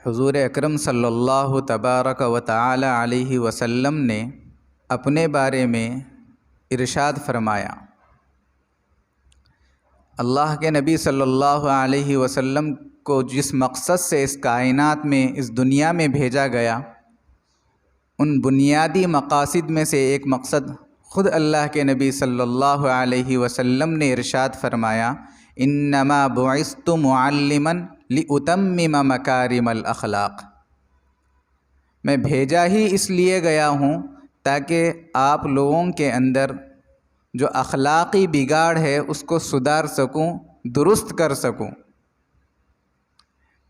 حضور اکرم صلی اللہ تبارک و تعالی علیہ وسلم نے اپنے بارے میں ارشاد فرمایا، اللہ کے نبی صلی اللہ علیہ وسلم کو جس مقصد سے اس کائنات میں اس دنیا میں بھیجا گیا، ان بنیادی مقاصد میں سے ایک مقصد خود اللہ کے نبی صلی اللہ علیہ وسلم نے ارشاد فرمایا، انما بعثت معلما لاتمم مکارم الاخلاق، میں بھیجا ہی اس لیے گیا ہوں تاکہ آپ لوگوں کے اندر جو اخلاقی بگاڑ ہے اس کو سدھار سکوں، درست کر سکوں،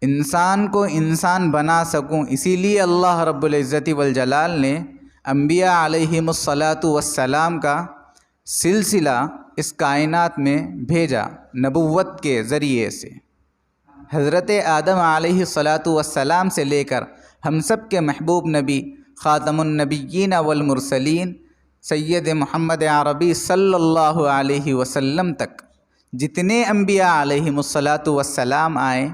انسان کو انسان بنا سکوں۔ اسی لیے اللہ رب العزت والجلال نے انبیاء علیہم الصلاۃ والسلام کا سلسلہ اس کائنات میں بھیجا نبوت کے ذریعے سے۔ حضرت آدم علیہ الصلاۃ والسلام سے لے کر ہم سب کے محبوب نبی خاتم النبیین والمرسلین سید محمد عربی صلی اللہ علیہ وسلم تک جتنے انبیاء علیہم الصلاۃ والسلام آئے،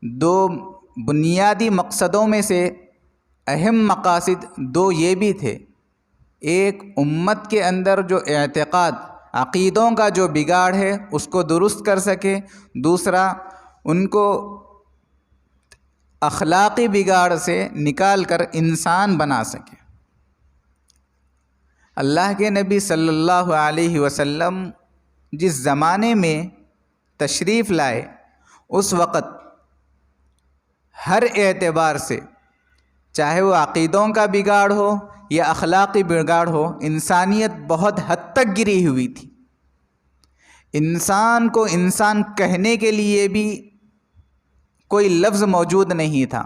دو بنیادی مقصدوں میں سے اہم مقاصد دو یہ بھی تھے، ایک امت کے اندر جو اعتقاد عقیدوں کا جو بگاڑ ہے اس کو درست کر سکے، دوسرا ان کو اخلاقی بگاڑ سے نکال کر انسان بنا سکے۔ اللہ کے نبی صلی اللہ علیہ وسلم جس زمانے میں تشریف لائے اس وقت ہر اعتبار سے، چاہے وہ عقیدوں کا بگاڑ ہو یا اخلاقی بگاڑ ہو، انسانیت بہت حد تک گری ہوئی تھی۔ انسان کو انسان کہنے کے لیے بھی کوئی لفظ موجود نہیں تھا۔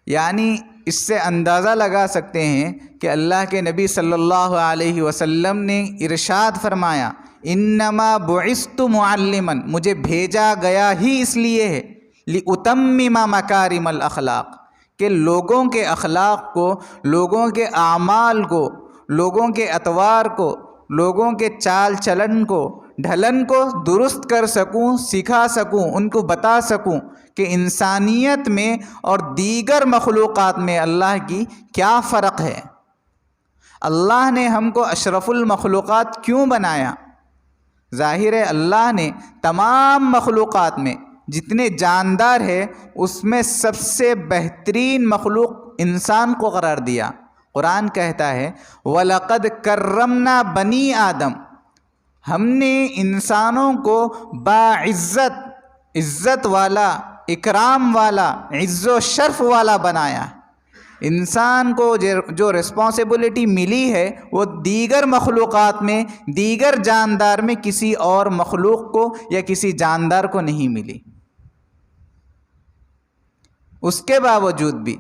یعنی اس سے اندازہ لگا سکتے ہیں کہ اللہ کے نبی صلی اللہ علیہ وسلم نے ارشاد فرمایا، انما بعثت معلما، مجھے بھیجا گیا ہی اس لیے ہے، لاتمم مکارم الاخلاق، کہ لوگوں کے اخلاق کو، لوگوں کے اعمال کو، لوگوں کے اطوار کو، لوگوں کے چال چلن کو، ڈھلن کو درست کر سکوں، سکھا سکوں، ان کو بتا سکوں کہ انسانیت میں اور دیگر مخلوقات میں اللہ کی کیا فرق ہے، اللہ نے ہم کو اشرف المخلوقات کیوں بنایا۔ ظاہر ہے اللہ نے تمام مخلوقات میں جتنے جاندار ہے اس میں سب سے بہترین مخلوق انسان کو قرار دیا۔ قرآن کہتا ہے وَلَقَدْ كَرَّمْنَا بَنِي آدم، ہم نے انسانوں کو باعزت، عزت والا، اکرام والا، عز و شرف والا بنایا۔ انسان کو جو رسپانسبلٹی ملی ہے وہ دیگر مخلوقات میں، دیگر جاندار میں کسی اور مخلوق کو یا کسی جاندار کو نہیں ملی۔ اس کے باوجود بھی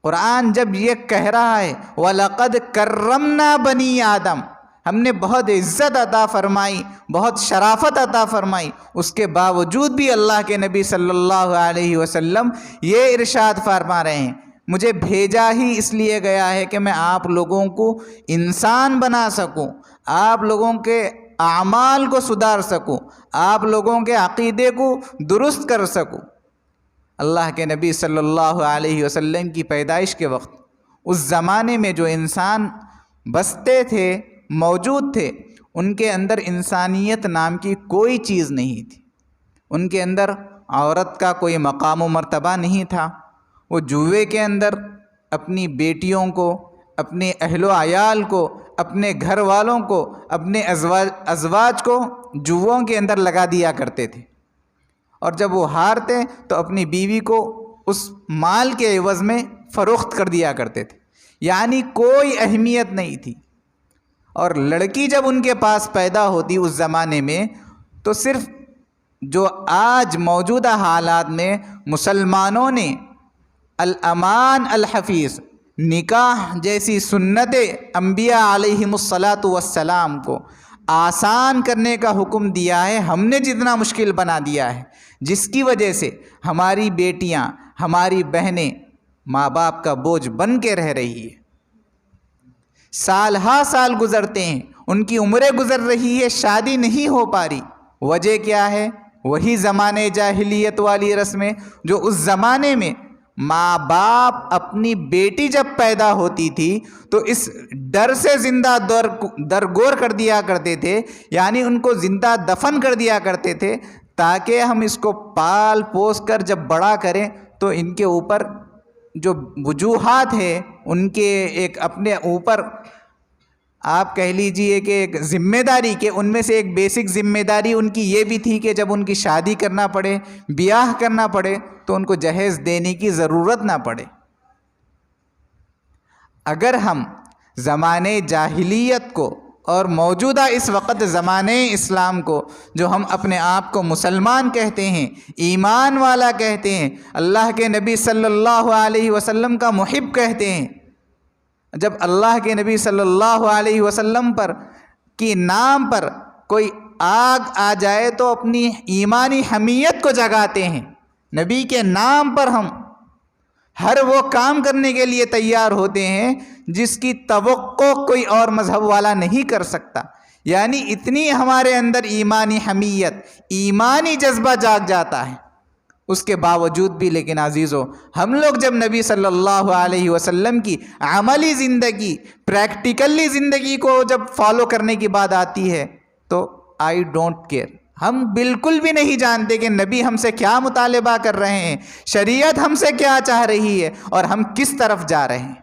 قرآن جب یہ کہہ رہا ہے وَلَقَدْ كَرَّمْنَا بَنِي آدم، ہم نے بہت عزت عطا فرمائی، بہت شرافت عطا فرمائی، اس کے باوجود بھی اللہ کے نبی صلی اللہ علیہ وسلم یہ ارشاد فرما رہے ہیں، مجھے بھیجا ہی اس لیے گیا ہے کہ میں آپ لوگوں کو انسان بنا سکوں، آپ لوگوں کے اعمال کو سدھار سکوں، آپ لوگوں کے عقیدے کو درست کر سکوں۔ اللہ کے نبی صلی اللہ علیہ وسلم کی پیدائش کے وقت اس زمانے میں جو انسان بستے تھے، موجود تھے، ان کے اندر انسانیت نام کی کوئی چیز نہیں تھی، ان کے اندر عورت کا کوئی مقام و مرتبہ نہیں تھا، وہ جوے کے اندر اپنی بیٹیوں کو، اپنے اہل و عیال کو، اپنے گھر والوں کو، اپنے ازواج کو جوؤں کے اندر لگا دیا کرتے تھے، اور جب وہ ہارتے تو اپنی بیوی کو اس مال کے عوض میں فروخت کر دیا کرتے تھے، یعنی کوئی اہمیت نہیں تھی۔ اور لڑکی جب ان کے پاس پیدا ہوتی اس زمانے میں تو صرف جو آج موجودہ حالات میں مسلمانوں نے الامان الحفیظ، نکاح جیسی سنت انبیاء علیہم الصلاۃ والسلام کو آسان کرنے کا حکم دیا ہے، ہم نے جتنا مشکل بنا دیا ہے، جس کی وجہ سے ہماری بیٹیاں، ہماری بہنیں ماں باپ کا بوجھ بن کے رہ رہی ہے، سال ہا سال گزرتے ہیں، ان کی عمریں گزر رہی ہے، شادی نہیں ہو پا رہی۔ وجہ کیا ہے؟ وہی زمانے جاہلیت والی رسمیں جو اس زمانے میں ماں باپ اپنی بیٹی جب پیدا ہوتی تھی تو اس ڈر سے زندہ درگور کر دیا کرتے تھے، یعنی ان کو زندہ دفن کر دیا کرتے تھے، تاکہ ہم اس کو پال پوس کر جب بڑا کریں تو ان کے اوپر جو وجوہات ہے، ان کے ایک اپنے اوپر آپ کہہ لیجئے کہ ایک ذمہ داری، کہ ان میں سے ایک بیسک ذمہ داری ان کی یہ بھی تھی کہ جب ان کی شادی کرنا پڑے، بیاہ کرنا پڑے، تو ان کو جہیز دینے کی ضرورت نہ پڑے۔ اگر ہم زمانے جاہلیت کو اور موجودہ اس وقت زمانے اسلام کو، جو ہم اپنے آپ کو مسلمان کہتے ہیں، ایمان والا کہتے ہیں، اللہ کے نبی صلی اللہ علیہ وسلم کا محب کہتے ہیں، جب اللہ کے نبی صلی اللہ علیہ وسلم پر کی نام پر کوئی آگ آ جائے تو اپنی ایمانی حمیت کو جگاتے ہیں، نبی کے نام پر ہم ہر وہ کام کرنے کے لیے تیار ہوتے ہیں جس کی توقع کوئی اور مذہب والا نہیں کر سکتا، یعنی اتنی ہمارے اندر ایمانی حمیت، ایمانی جذبہ جاگ جاتا ہے۔ اس کے باوجود بھی لیکن عزیزو، ہم لوگ جب نبی صلی اللہ علیہ وسلم کی عملی زندگی، پریکٹیکلی زندگی کو جب فالو کرنے کی بات آتی ہے تو آئی ڈونٹ کیئر، ہم بالکل بھی نہیں جانتے کہ نبی ہم سے کیا مطالبہ کر رہے ہیں، شریعت ہم سے کیا چاہ رہی ہے اور ہم کس طرف جا رہے ہیں۔